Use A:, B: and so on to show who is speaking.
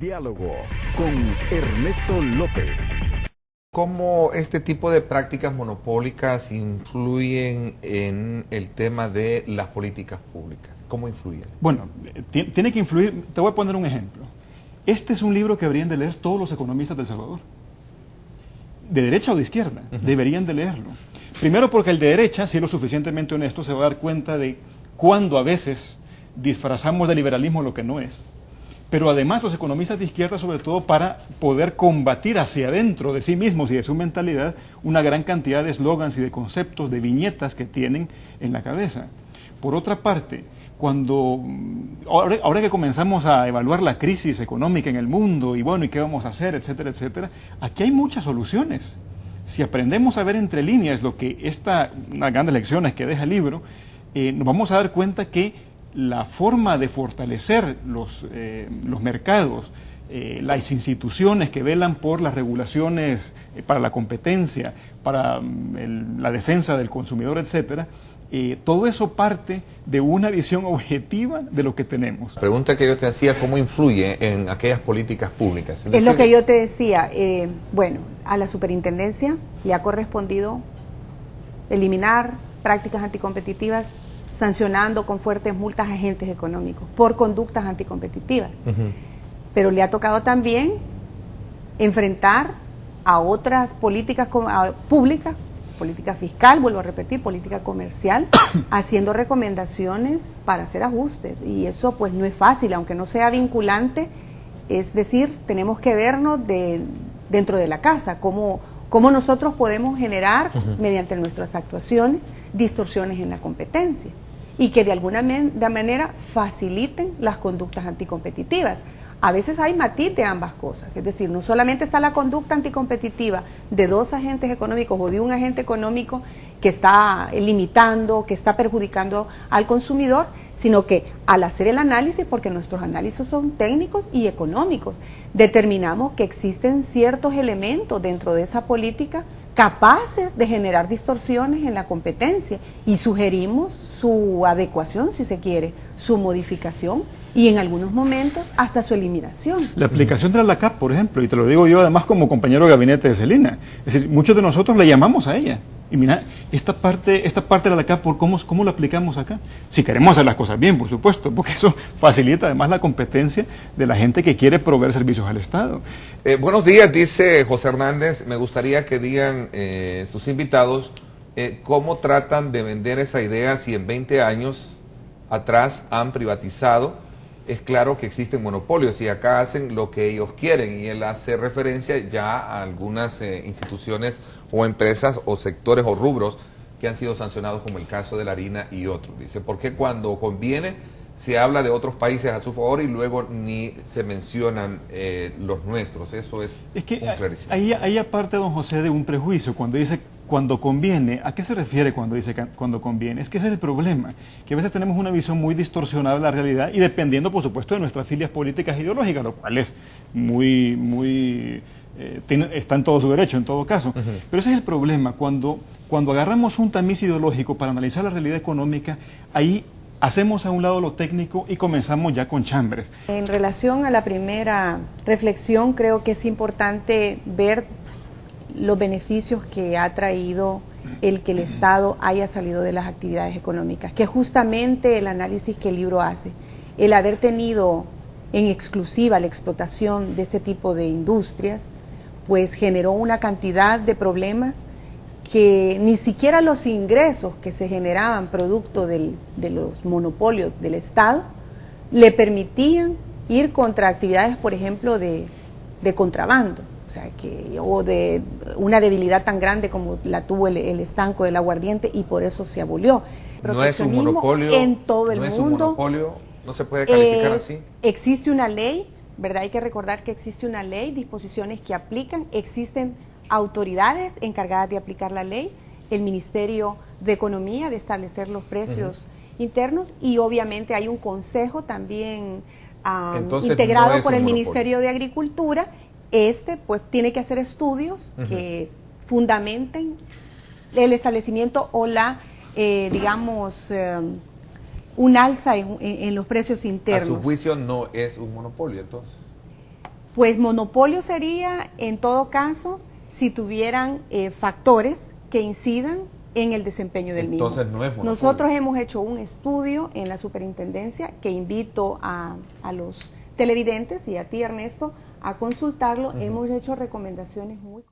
A: Diálogo con Ernesto López.
B: ¿Cómo este tipo de prácticas monopólicas influyen en el tema de las políticas públicas? ¿Cómo influyen?
C: Bueno, tiene que influir. Te voy a poner un ejemplo. Este es un libro que deberían de leer todos los economistas de El Salvador. De derecha o de izquierda, deberían de leerlo. Primero porque el de derecha, si es lo suficientemente honesto, se va a dar cuenta de cuando a veces disfrazamos de liberalismo lo que no es. Pero además los economistas de izquierda, sobre todo para poder combatir hacia adentro de sí mismos y de su mentalidad una gran cantidad de eslogans y de conceptos, de viñetas que tienen en la cabeza. Por otra parte, ahora que comenzamos a evaluar la crisis económica en el mundo y bueno, ¿y qué vamos a hacer?, etcétera, etcétera, aquí hay muchas soluciones. Si aprendemos a ver entre líneas lo que unas grandes lecciones que deja el libro, nos vamos a dar cuenta que la forma de fortalecer los mercados, las instituciones que velan por las regulaciones para la competencia, para la defensa del consumidor, etcétera, todo eso parte de una visión objetiva de lo que tenemos.
B: La pregunta que yo te hacía, ¿cómo influye en aquellas políticas públicas?
D: Es lo que yo te decía. Bueno, a la superintendencia le ha correspondido eliminar prácticas anticompetitivas, sancionando con fuertes multas a agentes económicos por conductas anticompetitivas. Pero le ha tocado también enfrentar a otras políticas públicas, política fiscal, vuelvo a repetir, política comercial, haciendo recomendaciones para hacer ajustes. Y eso pues no es fácil, aunque no sea vinculante, es decir, tenemos que vernos dentro de la casa, cómo nosotros podemos generar, mediante nuestras actuaciones, distorsiones en la competencia y que de alguna manera faciliten las conductas anticompetitivas. A veces hay matiz de ambas cosas, es decir, no solamente está la conducta anticompetitiva de dos agentes económicos o de un agente económico que está limitando, que está perjudicando al consumidor, sino que al hacer el análisis, porque nuestros análisis son técnicos y económicos, determinamos que existen ciertos elementos dentro de esa política capaces de generar distorsiones en la competencia y sugerimos su adecuación, si se quiere, su modificación y en algunos momentos hasta su eliminación.
C: La aplicación de la LACAP, por ejemplo, y te lo digo yo además como compañero de gabinete de Celina, es decir, muchos de nosotros le llamamos a ella. Y mira, esta parte de la LACAP, ¿cómo la aplicamos acá? Si queremos hacer las cosas bien, por supuesto, porque eso facilita además la competencia de la gente que quiere proveer servicios al Estado.
B: Buenos días, dice José Hernández. Me gustaría que digan sus invitados cómo tratan de vender esa idea si en 20 años atrás han privatizado. Es claro que existen monopolios y acá hacen lo que ellos quieren, y él hace referencia ya a algunas instituciones o empresas o sectores o rubros que han sido sancionados, como el caso de la harina y otros. Dice, ¿por qué cuando conviene se habla de otros países a su favor y luego ni se mencionan los nuestros? Eso es
C: que
B: clarísimo.
C: Ahí aparte, don José, de un prejuicio, cuando dice cuando conviene, ¿a qué se refiere cuando dice cuando conviene? Es que ese es el problema, que a veces tenemos una visión muy distorsionada de la realidad y dependiendo, por supuesto, de nuestras filias políticas e ideológicas, lo cual es está en todo su derecho, en todo caso. Pero ese es el problema, cuando agarramos un tamiz ideológico para analizar la realidad económica, ahí hacemos a un lado lo técnico y comenzamos ya con chambres.
D: En relación a la primera reflexión, creo que es importante ver los beneficios que ha traído el que el Estado haya salido de las actividades económicas, que es justamente el análisis que el libro hace. El haber tenido en exclusiva la explotación de este tipo de industrias, pues generó una cantidad de problemas que ni siquiera los ingresos que se generaban producto de los monopolios del Estado le permitían ir contra actividades, por ejemplo, de contrabando. O sea, o de una debilidad tan grande como la tuvo el estanco del aguardiente, y por eso se abolió.
B: No es un monopolio
D: en todo el mundo.
B: No es un monopolio, no se puede calificar así.
D: Existe una ley, ¿verdad? Hay que recordar que existe una ley, disposiciones que aplican, existen autoridades encargadas de aplicar la ley, el Ministerio de Economía de establecer los precios internos, y obviamente hay un consejo también integrado por el Ministerio de Agricultura. Pues tiene que hacer estudios que fundamenten el establecimiento o un alza en los precios internos.
B: A su juicio no es un monopolio, entonces.
D: Pues monopolio sería, en todo caso, si tuvieran factores que incidan en el desempeño del mismo.
B: Entonces no es monopolio.
D: Nosotros hemos hecho un estudio en la superintendencia que invito a los televidentes y a ti, Ernesto, a consultarlo. Hemos hecho recomendaciones muy